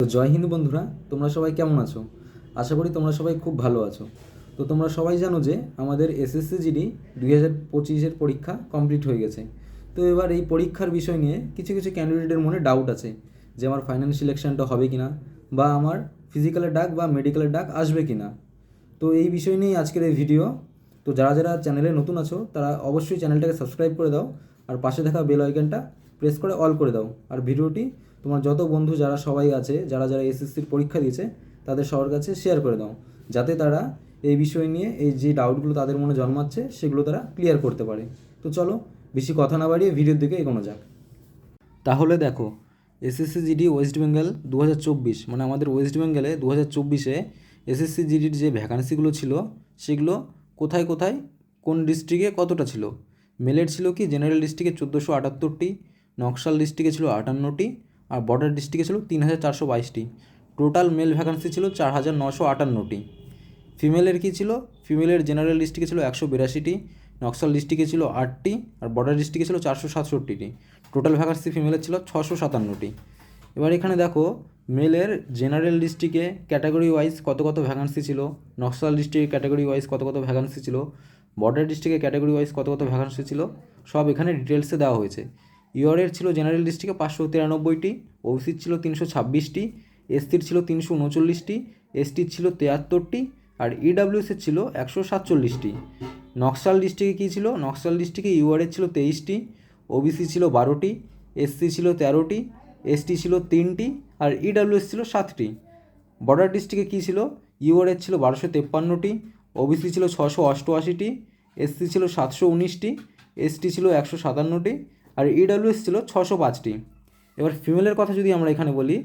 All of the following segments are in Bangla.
তো জয় হিন্দ বন্ধুরা, তোমরা সবাই কেমন আছো? আশা করি তোমরা সবাই খুব ভালো আছো। তো তোমরা সবাই জানো যে আমাদের এসএসসি জিডি 2025-এর পরীক্ষা কমপ্লিট হয়ে গেছে। তো এবার এই পরীক্ষার বিষয় নিয়ে কিছু কিছু ক্যান্ডিডেটের মনে ডাউট আছে যে আমার ফাইনাল সিলেকশনটা হবে কি না, বা আমার ফিজিক্যালের ডাক বা মেডিকেলের ডাক আসবে কি না। তো এই বিষয় নিয়েই আজকের এই ভিডিও। তো যারা যারা চ্যানেলে নতুন আছো তারা অবশ্যই চ্যানেলটাকে সাবস্ক্রাইব করে দাও, আর পাশে থাকা বেল আইকনটা প্রেস করে অল করে দাও। আর ভিডিওটি তোমার যত বন্ধু যারা সবাই আছে, যারা যারা এসএসসির পরীক্ষা দিয়েছে, তাদের সবার কাছে শেয়ার করে দাও, যাতে তারা এই বিষয় নিয়ে এই যে ডাউটগুলো তাদের মনে জন্মাচ্ছে সেগুলো তারা ক্লিয়ার করতে পারে। তো চলো বেশি কথা না বাড়িয়ে ভিডিওর দিকে এগোনো যাক। তাহলে দেখো, এসএসসি জিডি ওয়েস্ট বেঙ্গল 2024, মানে আমাদের ওয়েস্ট বেঙ্গলে 2024-এ এসএসসি জিডির যে ভ্যাকান্সিগুলো ছিল সেগুলো কোথায় কোথায় কোন ডিস্ট্রিক্টে কতটা ছিল। মেলের ছিল কি জেনারেল ডিস্ট্রিক্টে 1478টি, নকশাল ডিস্ট্রিক্টে ছিল 58টি, আর বর্ডার ডিস্ট্রিক্টে ছিল 3422টি। টোটাল মেল ভ্যাকান্সি ছিল 4958টি। ফিমেলের কী ছিল? ফিমেলের জেনারেল ডিস্ট্রিক্টে ছিল 182টি, নকশাল ডিস্ট্রিক্টে ছিল 8টি, আর বর্ডার ডিস্ট্রিক্টে ছিল 467টি। টোটাল ভ্যাকান্সি ফিমেলের ছিল 657টি। এবার এখানে দেখো, মেলের জেনারেল ডিস্ট্রিক্টে ক্যাটাগরি ওয়াইজ কত কত ভ্যাকান্সি ছিল, নকশাল ডিস্ট্রিক্টে ক্যাটাগরি ওয়াইজ কত কত ভ্যাকান্সি ছিল, বর্ডার ডিস্ট্রিক্টে ক্যাটাগরি ওয়াইজ কত কত ভ্যাকান্সি ছিল, সব এখানে ডিটেলসে দেওয়া হয়েছে। ইউআরের ছিল জেনারেল ডিস্ট্রিক্টে 593টি, ওবিসির ছিল 326টি, এসসির ছিল 339টি, এসটির ছিল 73টি, আর ইডাব্লিউএসের ছিল 147টি। নকশাল ডিস্ট্রিক্টে কী ছিল? নকশাল ডিস্ট্রিক্টে ইউআরের ছিল 23টি, ওবিসি ছিল 12টি, এসসি ছিল 13টি, এসটি ছিল 3টি, আর ইডাব্লিউএস ছিল 7টি। বর্ডার ডিস্ট্রিক্টে কী ছিল? ইউআরের ছিল 1253টি, ওবিসি ছিল 688টি, এসসি ছিল 719টি, এসটি ছিল 157টি, আর ইডাব্লিউএস ছিল 605টি। এবার ফিমেলের কথা যদি আমরা এখানে বলি,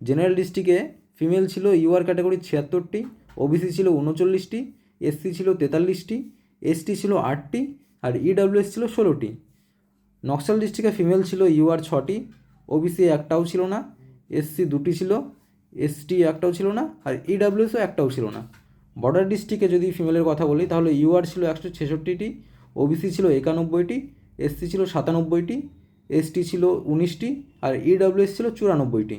জেনারেল ডিস্ট্রিক্টে ফিমেল ছিল ইউআর ক্যাটাগরি 76টি, ওবিসি ছিল 39টি, এসসি ছিল 43টি, এসটি ছিল 8টি, আর ইডাব্লিউএস ছিল 16টি। নকশাল ডিস্ট্রিক্টে ফিমেল ছিল ইউআর 6টি, ওবিসি একটাও ছিল না, এসসি 2টি ছিল, এসটি একটাও ছিল না, আর ইডাব্লিউএসও একটাও ছিল না। বর্ডার ডিস্ট্রিক্টে যদি ফিমেলের কথা বলি তাহলে ইউআর ছিল 166টি, ওবিসি ছিল 91টি, এসসি ছিল 97টি, এসটি ছিল 19টি, আর ইডাব্লিউএস ছিল 94টি।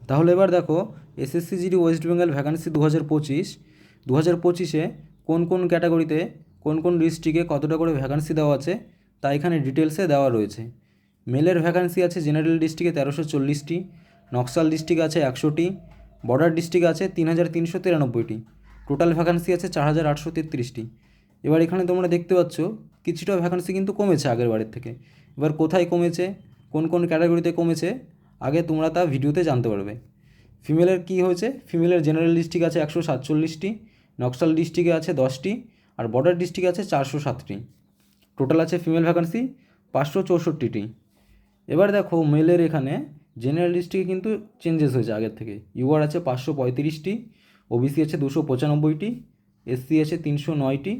তাহলে এবার দেখো, SSC GD West Bengal vacancy 2025-এ কোন কোন ক্যাটাগরিতে কোন কোন ডিস্ট্রিক্টে কতটা করে ভ্যাকান্সি দেওয়া আছে তা এখানে ডিটেলসে দেওয়া রয়েছে। মেলের ভ্যাকান্সি আছে জেনারেল ডিস্ট্রিক্টে 1340টি, নকশাল ডিস্ট্রিক্টে আছে 100টি, বর্ডার ডিস্ট্রিক্টে আছে 3393টি। টোটাল ভ্যাকান্সি আছে 4833টি। এবার এখানে তোমরা দেখতে পাচ্ছ কিছুটা ভ্যাকান্সি কিন্তু কমেছে আগের বারের থেকে। এবার কোথায় কমেছে, কোন কোন ক্যাটাগরিতে কমেছে, আগে তোমরা তা ভিডিওতে জানতে পারবে। ফিমেলের কী হয়েছে? ফিমেলের জেনারেল ডিস্ট্রিক্ট আছে 147টি, নকশাল ডিস্ট্রিক্টে আছে 10টি, আর বর্ডার ডিস্ট্রিক্টে আছে 407টি। টোটাল আছে ফিমেল ভ্যাকান্সি 564টি। এবার দেখো, মেলের এখানে জেনারেল ডিস্ট্রিক্টে কিন্তু চেঞ্জেস হয়েছে আগের থেকে। ইউআর আছে 535টি, ওবিসি আছে 295টি, এসসি আছে 309টি,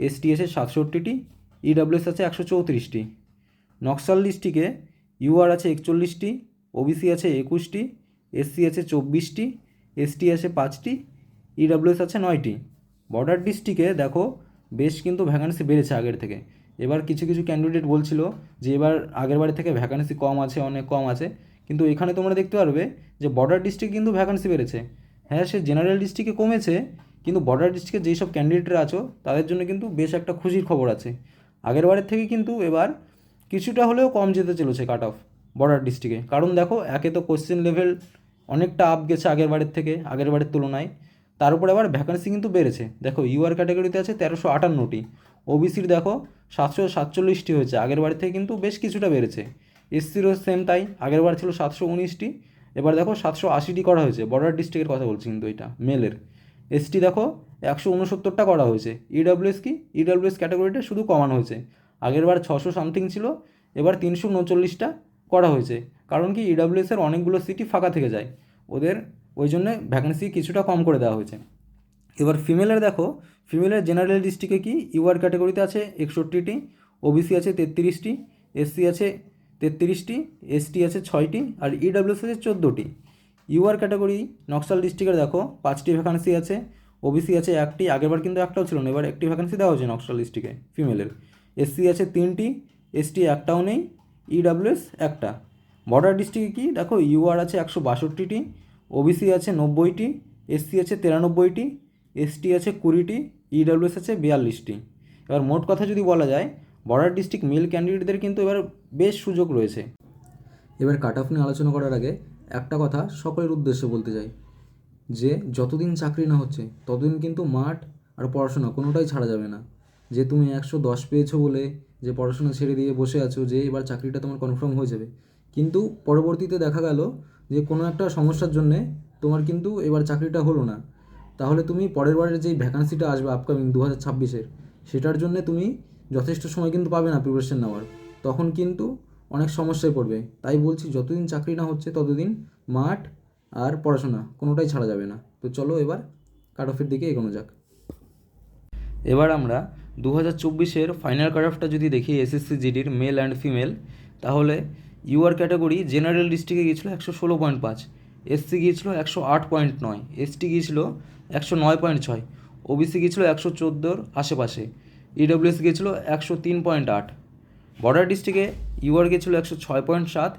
এসটি আছে 67টি, ইডাব্লিউএস আছে 134টি। নকশাল ডিস্ট্রিক্টে ইউআর আছে 41টি, ওবিসি আছে 21টি, এসসি আছে 24টি, এসটি আছে 5টি, ইডাব্লিউএস আছে 9টি। বর্ডার ডিস্ট্রিক্টে দেখো বেশ কিন্তু ভ্যাকান্সি বেড়েছে আগের থেকে। এবার কিছু কিছু ক্যান্ডিডেট বলছিল যে এবার আগের বারের থেকে ভ্যাকান্সি কম আছে, অনেক কম আছে, কিন্তু এখানে তোমরা দেখতে পারবে যে বর্ডার ডিস্ট্রিক্ট কিন্তু ভ্যাকান্সি বেড়েছে। হ্যাঁ, সে জেনারেল ডিস্ট্রিক্টে কমেছে, কিন্তু বর্ডার ডিস্ট্রিক্টে যেই সব ক্যান্ডিডেটরা আছো তাদের জন্য কিন্তু বেশ একটা খুশির খবর আছে। আগের বারের থেকে কিন্তু এবার কিছুটা হলেও কম যেতে চলেছে কাট অফ বর্ডার ডিস্ট্রিক্টে। কারণ দেখো, একে তো কোশ্চেন লেভেল অনেকটা আপ গেছে আগের বারের থেকে, আগের বারের তুলনায়। তার উপর আবার ভ্যাকান্সি কিন্তু বেড়েছে। দেখো, ইউআর ক্যাটাগরিতে আছে 1358টি, ওবিসির দেখো 747টি হয়েছে, আগের বারের থেকে কিন্তু বেশ কিছুটা বেড়েছে। এসসিরও সেম তাই, আগের বার ছিল 719টি, এবার দেখো 780টি করা হয়েছে। বর্ডার ডিস্ট্রিক্টের কথা বলছি কিন্তু এটা মেলের। এসটি দেখো 169টা করা হয়েছে। ইডাব্লিউএস কি? ইডাব্লিউএস ক্যাটাগরিটা শুধু কমানো হয়েছে। আগের বার 600 সামথিং ছিল, এবার 339টা করা হয়েছে। কারণ কি, ইডাব্লিউএসের অনেকগুলো সিটই ফাঁকা থেকে যায় ওদের, ওই জন্য ভ্যাকেন্সি কিছুটা কম করে দেওয়া হয়েছে। এবার ফিমেলের দেখো, ফিমেলের জেনারেল ডিস্ট্রিক্টে কি ইউআর ক্যাটাগরিতে আছে 61টি, ওবিসি আছে 33টি, এসসি আছে 33টি, এসটি আছে 6টি, আর ইডাব্লিউএস আছে 14টি। ইউআর ক্যাটাগরি নকশাল ডিস্ট্রিক্টের দেখো 5টি ভ্যাকান্সি আছে, ওবিসি আছে 1টি, আগেরবার কিন্তু একটাও ছিল না, এবার একটি ভ্যাকান্সি দেওয়া হয়েছে নকশাল ডিস্ট্রিক্টে ফিমেলের। এসসি আছে 3টি, এসটি একটাও নেই, ইডাব্লিউএস একটা। বর্ডার ডিস্ট্রিক্টে কি দেখো, ইউআর আছে 162টি, ওবিসি আছে 90টি, এসসি আছে 93টি, এসটি আছে 20টি, ইডব্লিউএস আছে 42টি। এবার মোট কথা যদি বলা যায়, বর্ডার ডিস্ট্রিক্ট মেল ক্যান্ডিডেটদের কিন্তু এবার বেশ সুযোগ রয়েছে। এবার কাট অফ নিয়ে আলোচনা করার আগে একটা কথা সকলের উদ্দেশ্যে বলতে চাই, যে যতদিন চাকরি না হচ্ছে ততদিন কিন্তু মাঠ আর পড়াশোনা কোনোটাই ছাড়া যাবে না। যে তুমি 110 পেয়েছো বলে যে পড়াশোনা ছেড়ে দিয়ে বসে আছো যে এবার চাকরিটা তোমার কনফার্ম হয়ে যাবে, কিন্তু পরবর্তীতে দেখা গেল যে কোনো একটা সমস্যার জন্যে তোমার কিন্তু এবার চাকরিটা হলো না, তাহলে তুমি পরের বারের যেই ভ্যাকান্সিটা আসবে আপকামিং 2026-এর, সেটার জন্য তুমি যথেষ্ট সময় কিন্তু পাবে না প্রিপারেশন নেওয়ার, তখন কিন্তু অনেক সমস্যায় পড়বে। তাই বলছি, যতদিন চাকরি না হচ্ছে ততদিন মাঠ আর পড়াশোনা কোনোটাই ছাড়া যাবে না। তো চলো এবার কাট অফের দিকে এগোনো যাক। এবার আমরা 2024-এর ফাইনাল কাট অফটা যদি দেখি এসএসসি জিডির মেল অ্যান্ড ফিমেল, তাহলে ইউআর ক্যাটাগরি জেনারেল ডিস্ট্রিক্টে গিয়েছিলো 116.5, এসসি গিয়েছিলো 108.9, এসটি গিয়েছিলো 109.6, ওবিসি গিয়েছিলো 114-র আশেপাশে, ইডব্লিউএস গিয়েছিলো 103.8। বর্ডার ডিস্ট্রিক্টে ইউআর গিয়েছিলো 106.7,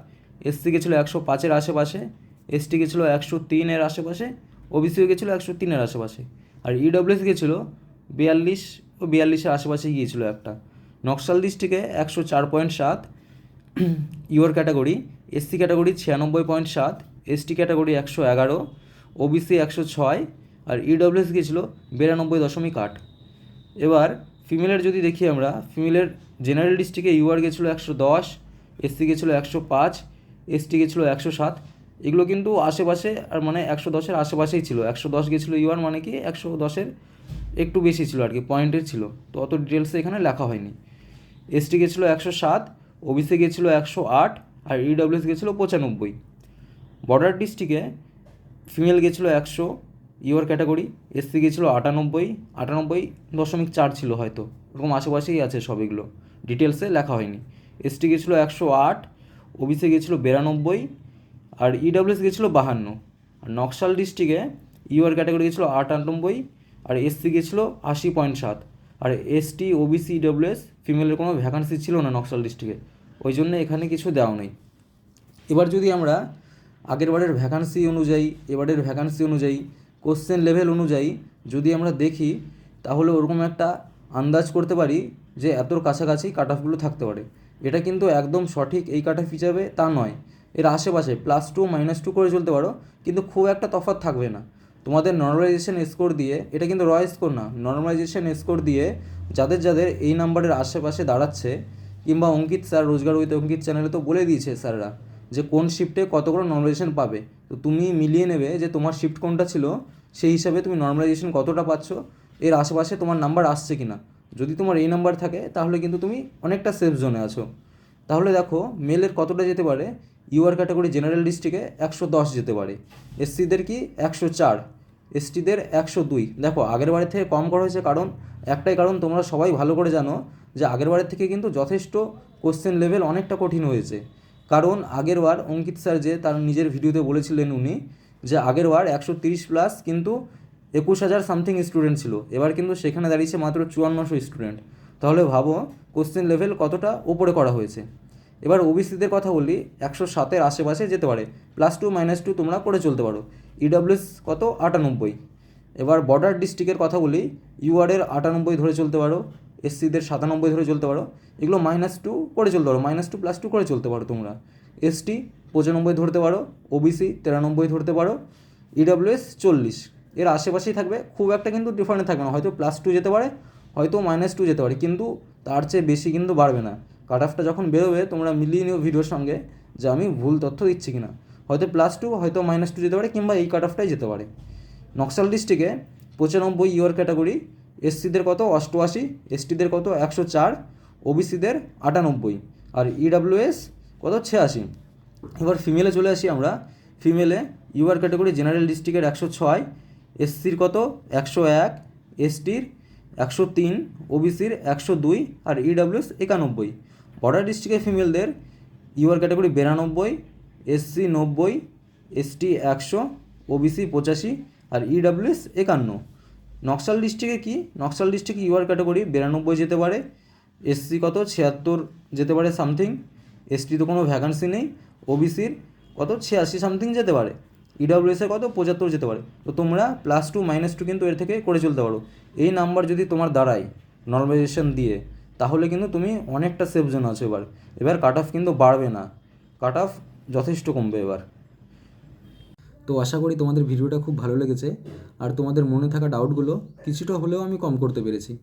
এসসি গিয়েছিলো 105-এর আশেপাশে, এসটি গিয়েছিলো 103-এর আশেপাশে, ওবিসিও গিয়েছিলো 103-এর আশেপাশে, আর ইডব্লিউএস গিয়েছিলো 42-এর আশেপাশেই গিয়েছিল একটা। নকশাল ডিস্ট্রিক্টে 104.7 UR category, SC category 96.7, ST category 111, OBC 106, আর ইডব্লিউএস গিয়েছিল 92.8। এবার ফিমেলের যদি দেখি আমরা, ফিমেলের জেনারেল ডিস্ট্রিক্টে ইউআর গেছিলো 110, এসসি গেছিলো 105, এসটি গেছিলো 107। এগুলো কিন্তু আশেপাশে, আর মানে 110-এর আশেপাশেই ছিল। 110 গেছিলো ইউআর, মানে কি 110-এর একটু বেশি ছিল আর কি, পয়েন্টের ছিল, তো অত ডিটেলসে এখানে লেখা হয়নি। এসটি গেছিলো 107, ওবিসি গেছিলো 108, আর ইডব্লিউএস গেছিলো 95। বর্ডার ডিস্ট্রিক্টে ফিমেল গেছিলো 100 ইউআর ক্যাটাগরি, এসসি গেছিলো 98.4 ছিল হয়তো, এরকম আশেপাশেই আছে সব, এগুলো ডিটেলসে লেখা হয়নি। এসটি গেছিলো 108, ওবিসি গেছিলো 92, আর ইডব্লিউএস গেছিলো 52। আর নকশাল ডিস্ট্রিক্টে ইউআর ক্যাটাগরি গেছিলো 98, আর এসসি গেছিলো 80.7, আর এসটি, ওবিসি, ইডব্লিউএস ফিমেলের কোনো ভ্যাকান্সি ছিল না নকশাল ডিস্ট্রিক্টে, ওই জন্য এখানে কিছু দেওয়া নেই। এবার যদি আমরা আগেরবারের ভ্যাকান্সি অনুযায়ী, এবারের ভ্যাকান্সি অনুযায়ী, কোশ্চেন লেভেল অনুযায়ী যদি আমরা দেখি, তাহলে ওরকম একটা আন্দাজ করতে পারি যে এতর কাছাকাছি কাট অফগুলো থাকতে পারে। এটা কিন্তু একদম সঠিক এই কাট অফ হিসাবে তা নয়, এর আশেপাশে +2 -2 করে চলতে পারো, কিন্তু খুব একটা তফাৎ থাকবে না। তোমাদের নর্মালাইজেশন স্কোর দিয়ে, এটা কিন্তু র স্কোর না, নর্মালাইজেশন স্কোর দিয়ে যাদের যাদের এই নাম্বারের আশেপাশে দাঁড়াচ্ছে, কিংবা অঙ্কিত স্যার, রোজগার উইথ অঙ্কিত চ্যানেলে তো বলে দিয়েছে স্যাররা যে কোন শিফটে কত করে নর্মালাইজেশন পাবে, তো তুমি মিলিয়ে নেবে যে তোমার শিফট কোনটা ছিল, সেই হিসাবে তুমি নর্মালাইজেশন কতটা পাচ্ছ, এর আশেপাশে তোমার নাম্বার আসছে কি না। যদি তোমার এই নাম্বার থাকে তাহলে কিন্তু তুমি অনেকটা সেফ জোনে আছো। তাহলে দেখো মেলের কতটা যেতে পারে, ইউআর ক্যাটাগরি জেনারেল ডিস্ট্রিক্টে 110 যেতে পারে, এসসিদের কি 104, এসটিদের 102। দেখো আগের বারের থেকে কম করা হয়েছে, কারণ একটাই কারণ, তোমরা সবাই ভালো করে জানো যে আগের বারের থেকে কিন্তু যথেষ্ট কোশ্চেন লেভেল অনেকটা কঠিন হয়েছে। কারণ আগের বার অঙ্কিত স্যার যে তার নিজের ভিডিওতে বলেছিলেন উনি, যে আগের বার 130+ কিন্তু 21,000 সামথিং স্টুডেন্ট ছিল, এবার কিন্তু সেখানে দাঁড়িয়েছে মাত্র 5400 স্টুডেন্ট। তাহলে ভাবো কোশ্চেন লেভেল কতটা ওপরে করা হয়েছে। এবার ওবিসিদের কথা বলি, 107-এর আশেপাশে যেতে পারে, +2 -2 তোমরা করে চলতে পারো। ইডব্লিউএস কত, 98। এবার বর্ডার ডিস্ট্রিক্টের কথা বলি, ইউআরের 98 ধরে চলতে পারো, এসসিদের 97 ধরে চলতে পারো, এগুলো -2 করে চলতে পারো, -2 +2 করে চলতে পারো তোমরা। এসটি 95 ধরতে পারো, ওবিসি 93 ধরতে পারো, ইডব্লিউএস 40। এর আশেপাশেই থাকবে, খুব একটা কিন্তু ডিফারেন্ট থাকবে না, হয়তো +2 যেতে পারে, হয়তো -2 যেতে পারে, কিন্তু তার চেয়ে বেশি কিন্তু বাড়বে না। কাট অফটা যখন বেরোবে তোমরা মিলিয়ে নিও ভিডিওর সঙ্গে যে আমি ভুল তথ্য দিচ্ছি কিনা, হয়তো +2, হয়তো -2 যেতে পারে, কিংবা এই কাট অফটাই যেতে পারে। নকশাল ডিস্ট্রিক্টে 95 ইউআর ক্যাটাগরি, এসসিদের কত, 88, এসটিদের কত, 104, ওবিসিদের 98, আর ইডব্লিউএস কত, 86। এবার ফিমেলে চলে আসি আমরা। ফিমেলে ইউআর ক্যাটাগরি জেনারেল ডিস্ট্রিক্টের 106, এসসির কত, 101, এসটির 103, ওবিসির 102, আর ইডব্লিউএস 91। বর্ডার ডিস্ট্রিক্টের ফিমেলদের UR category 92, SC 90, ST 100, OBC 85, আর ইডব্লিউএস 51। নকশাল ডিস্ট্রিক্টে কি, নকশাল ডিস্ট্রিক্টে ইউআর ক্যাটাগরি 92 যেতে পারে, এসসি কত, 76 যেতে পারে সামথিং, এসটি তো কোনো ভ্যাকান্সি নেই, ওবিসির কত 86 সামথিং যেতে পারে, ইডাব্লিউএসের কত 75 যেতে পারে। তো তোমরা +2 -2 কিন্তু এর থেকে করে চলতে পারো। এই নাম্বার যদি তোমার দাঁড়ায় নর্মালাইজেশন দিয়ে, তাহলে কিন্তু তুমি অনেকটা সেফ জোন আছো। এবার কাট অফ কিন্তু বাড়বে না, কাট অফ যথেষ্ট কমবে এবার। তো আশা করি তোমাদের ভিডিওটা খুব ভালো লেগেছে, আর তোমাদের মনে থাকা ডাউটগুলো কিছুটা হলেও আমি কম করতে পেরেছি।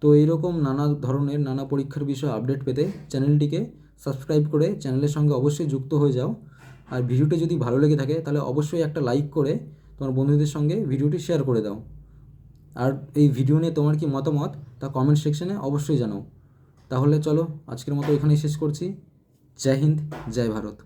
তো এইরকম নানা ধরনের নানা পরীক্ষার বিষয়ে আপডেট পেতে চ্যানেলটিকে সাবস্ক্রাইব করে চ্যানেলের সঙ্গে অবশ্যই যুক্ত হয়ে যাও। আর ভিডিওটি যদি ভালো লেগে থাকে তাহলে অবশ্যই একটা লাইক করে তোমার বন্ধুদের সঙ্গে ভিডিওটি শেয়ার করে দাও। আর এই ভিডিও নিয়ে তোমার কি মতামত তা কমেন্ট সেকশনে অবশ্যই জানাও। তাহলে চলো আজকের মতো এখানেই শেষ করছি। জয় হিন্দ, জয় ভারত।